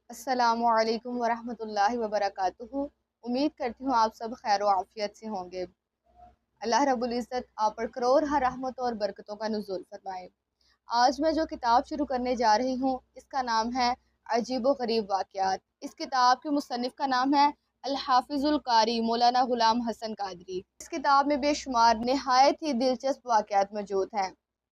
السلام علیکم ورحمۃ اللہ وبرکاتہ۔ امید کرتی ہوں آپ سب خیر و عافیت سے ہوں گے۔ اللہ رب العزت آپ پر کروڑ رحمتوں اور برکتوں کا نزول فرمائے۔ آج میں جو کتاب شروع کرنے جا رہی ہوں اس کا نام ہے عجیب و غریب واقعات۔ اس کتاب کے مصنف کا نام ہے الحافظ القاری مولانا غلام حسن قادری۔ اس کتاب میں بے شمار نہایت ہی دلچسپ واقعات موجود ہیں۔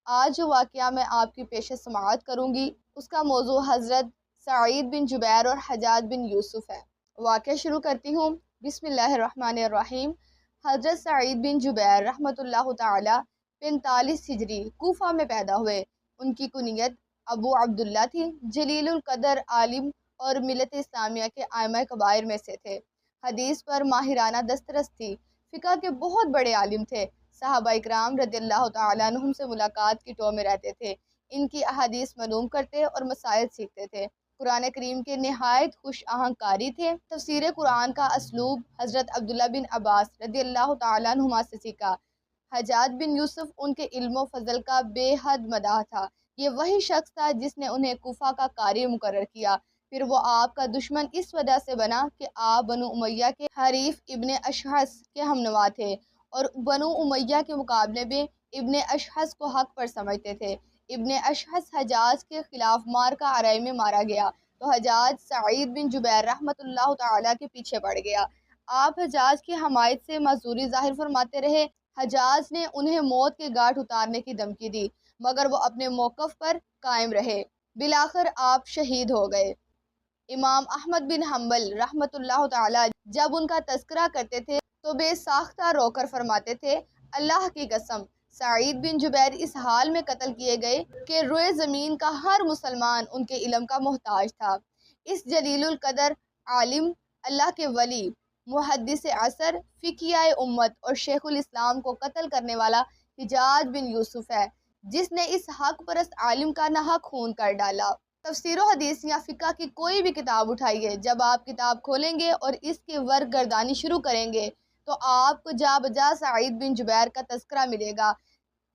آج جو واقعہ میں آپ کی پیش سماعت کروں گی اس کا موضوع حضرت سعید بن جبیر اور حجاج بن یوسف ہے۔ واقعہ شروع کرتی ہوں۔ بسم اللہ الرحمن الرحیم۔ حضرت سعید بن جبیر رحمۃ اللہ تعالی 45 ہجری کوفہ میں پیدا ہوئے۔ ان کی کنیت ابو عبداللہ تھی۔ جلیل القدر عالم اور ملت اسلامیہ کے ائمہ کبائر میں سے تھے۔ حدیث پر ماہرانہ دسترس تھی۔ فقہ کے بہت بڑے عالم تھے۔ صحابہ اکرام رضی اللہ تعالیٰ عنہم سے ملاقات کی ٹو میں رہتے تھے۔ ان کی احادیث معلوم کرتے اور مسائل سیکھتے تھے۔ قرآن کریم کے نہایت خوش آہنکاری تھے۔ تفسیر قرآن کا اسلوب حضرت عبداللہ بن عباس رضی اللہ تعالیٰ عنہما سے سیکھا۔ حجاج بن یوسف ان کے علم و فضل کا بے حد مداح تھا۔ یہ وہی شخص تھا جس نے انہیں کوفہ کا قاری مقرر کیا۔ پھر وہ آپ کا دشمن اس وجہ سے بنا کہ آپ بنو امیہ کے حریف ابن اشحص کے ہمنوا تھے اور بنو امیہ کے مقابلے میں ابن اشحص کو حق پر سمجھتے تھے۔ ابن اشحص حجاج کے خلاف معرکہ ارئی میں مارا گیا تو حجاج سعید بن جبیر رحمۃ اللہ تعالیٰ کے پیچھے پڑ گیا۔ آپ حجاج کی حمایت سے معذوری ظاہر فرماتے رہے۔ حجاج نے انہیں موت کے گھاٹ اتارنے کی دھمکی دی مگر وہ اپنے موقف پر قائم رہے۔ بالآخر آپ شہید ہو گئے۔ امام احمد بن حنبل رحمۃ اللہ تعالیٰ جب ان کا تذکرہ کرتے تھے تو بے ساختہ رو کر فرماتے تھے، اللہ کی قسم سعید بن جبیر اس حال میں قتل کیے گئے کہ روئے زمین کا ہر مسلمان ان کے علم کا محتاج تھا۔ اس جلیل القدر عالم، اللہ کے ولی، محدث عصر، فقیہ امت اور شیخ الاسلام کو قتل کرنے والا حجاج بن یوسف ہے جس نے اس حق پرست عالم کا ناحق خون کر ڈالا۔ تفسیر و حدیث یا فقہ کی کوئی بھی کتاب اٹھائیے، جب آپ کتاب کھولیں گے اور اس کے ورق گردانی شروع کریں گے تو آپ کو جا بجا سعید بن جبیر کا تذکرہ ملے گا۔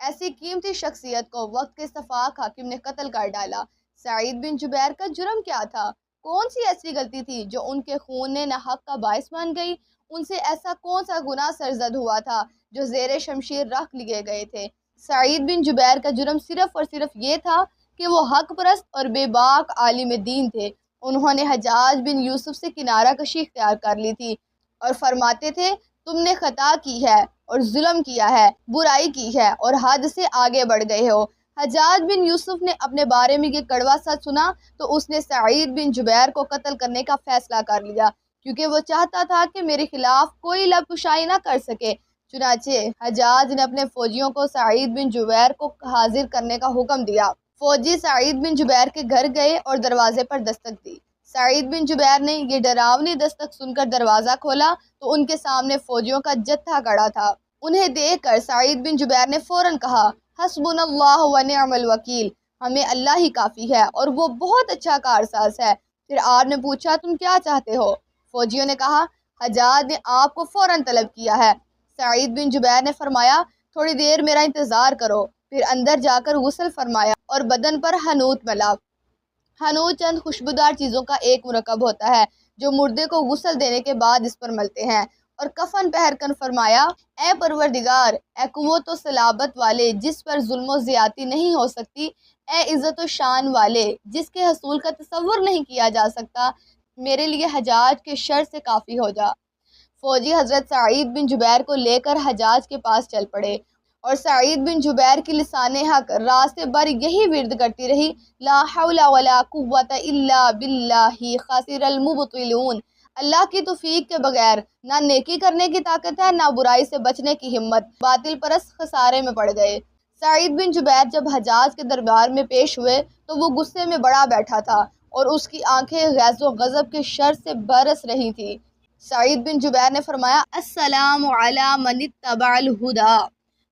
ایسی قیمتی شخصیت کو وقت کے سفاک حاکم نے قتل کر ڈالا۔ سعید بن جبیر کا جرم کیا تھا؟ کون سی ایسی غلطی تھی جو ان کے خون نے ناحق کا باعث بن گئی؟ ان سے ایسا کون سا گناہ سرزد ہوا تھا جو زیر شمشیر رکھ لیے گئے تھے؟ سعید بن جبیر کا جرم صرف اور صرف یہ تھا کہ وہ حق پرست اور بے باک عالم دین تھے۔ انہوں نے حجاج بن یوسف سے کنارہ کشی اختیار کر لی تھی اور فرماتے تھے، تم نے خطا کی ہے اور ظلم کیا ہے، برائی کی ہے اور حد سے آگے بڑھ گئے ہو۔ حجاج بن یوسف نے اپنے بارے میں یہ کڑوا سچ سنا تو اس نے سعید بن جبیر کو قتل کرنے کا فیصلہ کر لیا کیونکہ وہ چاہتا تھا کہ میرے خلاف کوئی لب کشائی نہ کر سکے۔ چنانچہ حجاج نے اپنے فوجیوں کو سعید بن جبیر کو حاضر کرنے کا حکم دیا۔ فوجی سعید بن جبیر کے گھر گئے اور دروازے پر دستک دی۔ سعید بن جبیر نے یہ ڈراؤنی دستک سن کر دروازہ کھولا تو ان کے سامنے فوجیوں کا جتھا کھڑا تھا۔ انہیں دیکھ کر سعید بن جبیر نے فوراً کہا، حسبنا اللہ و نعم الوکیل، ہمیں اللہ ہی کافی ہے اور وہ بہت اچھا کارساز ہے۔ پھر آپ نے پوچھا، تم کیا چاہتے ہو؟ فوجیوں نے کہا، حجاج نے آپ کو فوراً طلب کیا ہے۔ سعید بن جبیر نے فرمایا، تھوڑی دیر میرا انتظار کرو۔ پھر اندر جا کر غسل فرمایا اور بدن پر حنوط ملا۔ حنوط چند خوشبودار چیزوں کا ایک مرکب ہوتا ہے جو مردے کو غسل دینے کے بعد اس پر ملتے ہیں، اور کفن پہن کر فرمایا، اے پروردگار، اے قوت و صلابت والے جس پر ظلم و زیادتی نہیں ہو سکتی، اے عزت و شان والے جس کے حصول کا تصور نہیں کیا جا سکتا، میرے لیے حجاج کے شر سے کافی ہو جا۔ فوجی حضرت سعید بن جبیر کو لے کر حجاج کے پاس چل پڑے اور سعید بن جبیر کی لسان حق رات بھر یہی ورد کرتی رہی، لا حول ولا قوت الا باللہ خاسر المبطلون، اللہ کی توفیق کے بغیر نہ نیکی کرنے کی طاقت ہے نہ برائی سے بچنے کی ہمت، باطل پرست خسارے میں پڑ گئے۔ سعید بن جبیر جب حجاج کے دربار میں پیش ہوئے تو وہ غصے میں بڑا بیٹھا تھا اور اس کی آنکھیں غیظ و غضب کے شر سے برس رہی تھی۔ سعید بن جبیر نے فرمایا، السلام علی من اتبع الہدی،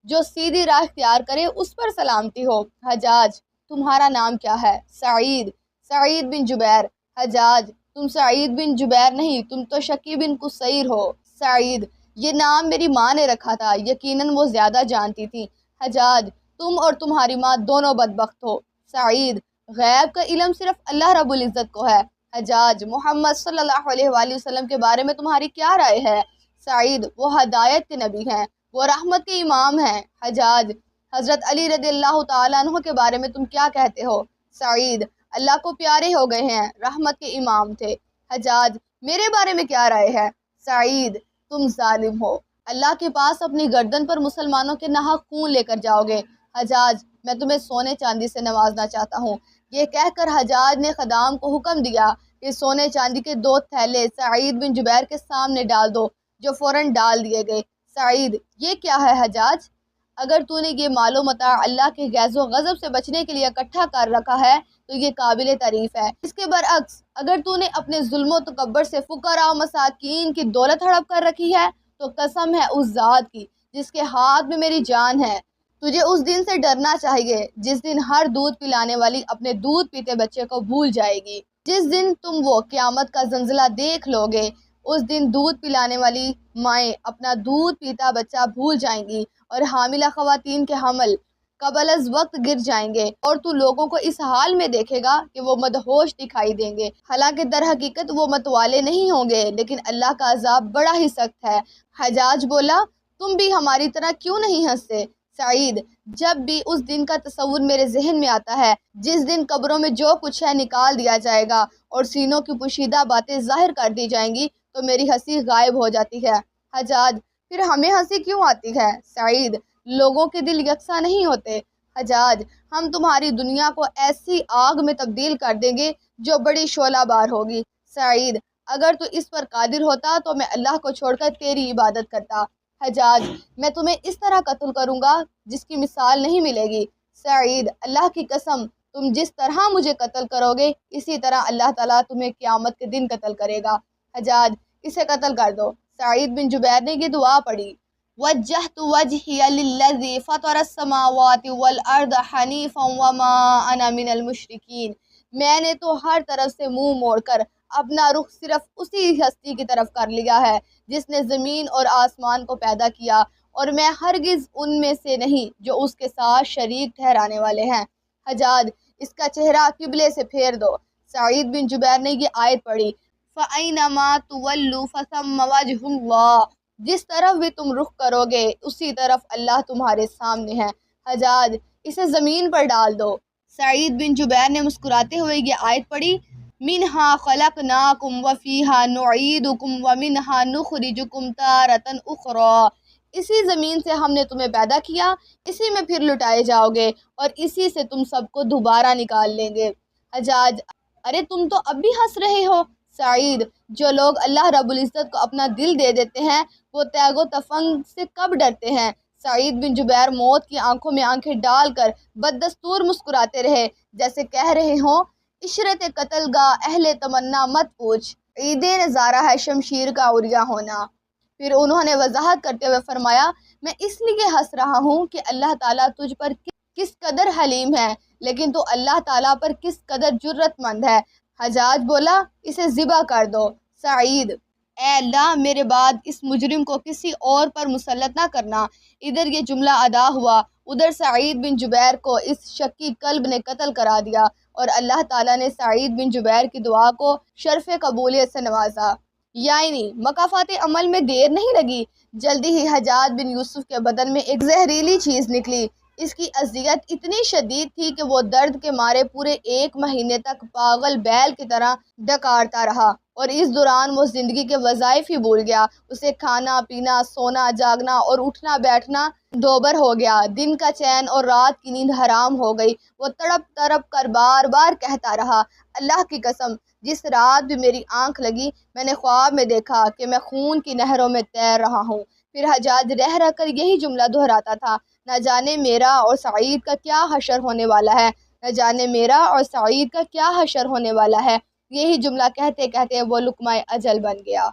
جو سیدھی راہ اختیار کرے اس پر سلامتی ہو۔ حجاج، تمہارا نام کیا ہے؟ سعید بن جبیر۔ حجاج، تم سعید بن جبیر نہیں، تم تو شکی بن قصیر ہو۔ سعید، یہ نام میری ماں نے رکھا تھا، یقیناً وہ زیادہ جانتی تھی۔ حجاج، تم اور تمہاری ماں دونوں بدبخت ہو۔ سعید، غیب کا علم صرف اللہ رب العزت کو ہے، حجاج محمد صلی اللہ علیہ وآلہ وسلم کے بارے میں تمہاری کیا رائے ہے؟ سعید وہ ہدایت کے نبی ہیں، وہ رحمت کے امام ہیں۔ حجاج حضرت علی رضی اللہ تعالیٰ عنہ کے بارے میں تم کیا کہتے ہو؟ سعید اللہ کو پیارے ہو گئے ہیں، رحمت کے امام تھے۔ حجاج میرے بارے میں کیا رائے ہے؟ سعید تم ظالم ہو، اللہ کے پاس اپنی گردن پر مسلمانوں کے ناحق خون لے کر جاؤ گے۔ حجاج میں تمہیں سونے چاندی سے نوازنا چاہتا ہوں۔ یہ کہہ کر حجاج نے خدام کو حکم دیا کہ سونے چاندی کے 2 تھیلے سعید بن جبیر کے سامنے ڈال دو، جو فوراً ڈال دیے گئے۔ سعید یہ کیا ہے حجاج؟ اگر تو نے یہ مال و متاع اللہ کے غیظ و غضب سے بچنے کے لیے اکٹھا کر رکھا ہے تو یہ قابل تعریف ہے۔ اس کے برعکس اگر تو نے اپنے ظلم و تکبر سے فقراء و مساکین کی دولت ہڑپ کر رکھی ہے تو قسم ہے اس ذات کی جس کے ہاتھ میں میری جان ہے، تجھے اس دن سے ڈرنا چاہیے جس دن ہر دودھ پلانے والی اپنے دودھ پیتے بچے کو بھول جائے گی۔ جس دن تم وہ قیامت کا زلزلہ دیکھ لو گے، اس دن دودھ پلانے والی مائیں اپنا دودھ پیتا بچہ بھول جائیں گی اور حاملہ خواتین کے حمل قبل از وقت گر جائیں گے، اور تو لوگوں کو اس حال میں دیکھے گا کہ وہ مدہوش دکھائی دیں گے، حالانکہ در حقیقت وہ متوالے نہیں ہوں گے، لیکن اللہ کا عذاب بڑا ہی سخت ہے۔ حجاج بولا تم بھی ہماری طرح کیوں نہیں ہنستے؟ سعید جب بھی اس دن کا تصور میرے ذہن میں آتا ہے جس دن قبروں میں جو کچھ ہے نکال دیا جائے گا اور سینوں کی پوشیدہ باتیں ظاہر کر دی جائیں گی تو میری ہنسی غائب ہو جاتی ہے۔ حجاج پھر ہمیں ہنسی کیوں آتی ہے؟ سعید لوگوں کے دل یکساں نہیں ہوتے۔ حجاج ہم تمہاری دنیا کو ایسی آگ میں تبدیل کر دیں گے جو بڑی شعلہ بار ہوگی۔ سعید اگر تو اس پر قادر ہوتا تو میں اللہ کو چھوڑ کر تیری عبادت کرتا۔ حجاج میں تمہیں اس طرح قتل کروں گا جس کی مثال نہیں ملے گی۔ سعید اللہ کی قسم تم جس طرح مجھے قتل کرو گے اسی طرح اللہ تعالیٰ تمہیں قیامت کے دن قتل کرے گا۔ حجاج اسے قتل کر دو۔ سعید بن جبیر نے یہ دعا پڑھی، وجہت وجہی للذی فطر السماوات والارض حنیفا وما انا من المشرکین، میں نے تو ہر طرف سے منہ موڑ کر اپنا رخ صرف اسی ہستی کی طرف کر لیا ہے جس نے زمین اور آسمان کو پیدا کیا، اور میں ہرگز ان میں سے نہیں جو اس کے ساتھ شریک ٹھہرانے والے ہیں۔ حجاج اس کا چہرہ قبلے سے پھیر دو۔ سعید بن جبیر نے یہ آیت پڑھی، فَأَيْنَمَا تُوَلُّوا فَثَمَّ وَجْهُ اللَّهِ، جس طرف بھی تم رخ کرو گے اسی طرف اللہ تمہارے سامنے ہے۔ حجاج اسے زمین پر ڈال دو۔ سعید بن جبیر نے مسکراتے ہوئے یہ آیت پڑھی، منہا خلقناکم وفیہا نعیدکم ومنہا نخرجکم تارۃ اخری، اسی زمین سے ہم نے تمہیں پیدا کیا، اسی میں پھر لٹائے جاؤ گے اور اسی سے تم سب کو دوبارہ نکال لیں گے۔ حجاج ارے تم تو اب بھی ہنس رہے ہو۔ سعید جو لوگ اللہ رب العزت کو اپنا دل دے دیتے ہیں وہ تیغ و تفنگ سے کب ڈرتے ہیں؟ سعید بن جبیر موت کی آنکھوں میں آنکھیں ڈال کر بددستور مسکراتے رہے جیسے کہہ رہے ہوں، عشرت قتل گاہ اہل تمنا مت پوچھ، عید نظارہ ہے شمشیر کا عریاں ہونا۔ پھر انہوں نے وضاحت کرتے ہوئے فرمایا، میں اس لیے ہنس رہا ہوں کہ اللہ تعالیٰ تجھ پر کس قدر حلیم ہے، لیکن تو اللہ تعالیٰ پر کس قدر جرت مند ہے۔ حجاج بولا اسے ذبح کر دو۔ سعید اے اللہ میرے بعد اس مجرم کو کسی اور پر مسلط نہ کرنا۔ ادھر یہ جملہ ادا ہوا، ادھر سعید بن جبیر کو اس شکی قلب نے قتل کرا دیا اور اللہ تعالیٰ نے سعید بن جبیر کی دعا کو شرف قبولیت سے نوازا۔ یعنی مکافات عمل میں دیر نہیں لگی، جلدی ہی حجاج بن یوسف کے بدن میں ایک زہریلی چیز نکلی۔ اس کی اذیت اتنی شدید تھی کہ وہ درد کے مارے پورے 1 مہینے تک پاگل بیل کی طرح ڈکارتا رہا، اور اس دوران وہ زندگی کے وظائف ہی بھول گیا۔ اسے کھانا پینا، سونا جاگنا اور اٹھنا بیٹھنا دوبر ہو گیا، دن کا چین اور رات کی نیند حرام ہو گئی۔ وہ تڑپ تڑپ کر بار بار کہتا رہا، اللہ کی قسم جس رات بھی میری آنکھ لگی میں نے خواب میں دیکھا کہ میں خون کی نہروں میں تیر رہا ہوں۔ پھر حجاج رہ رہ کر یہی جملہ دہراتا تھا، نہ جانے میرا اور سعید کا کیا حشر ہونے والا ہے، نہ جانے میرا اور سعید کا کیا حشر ہونے والا ہے۔ یہی جملہ کہتے کہتے وہ لقمہ اجل بن گیا۔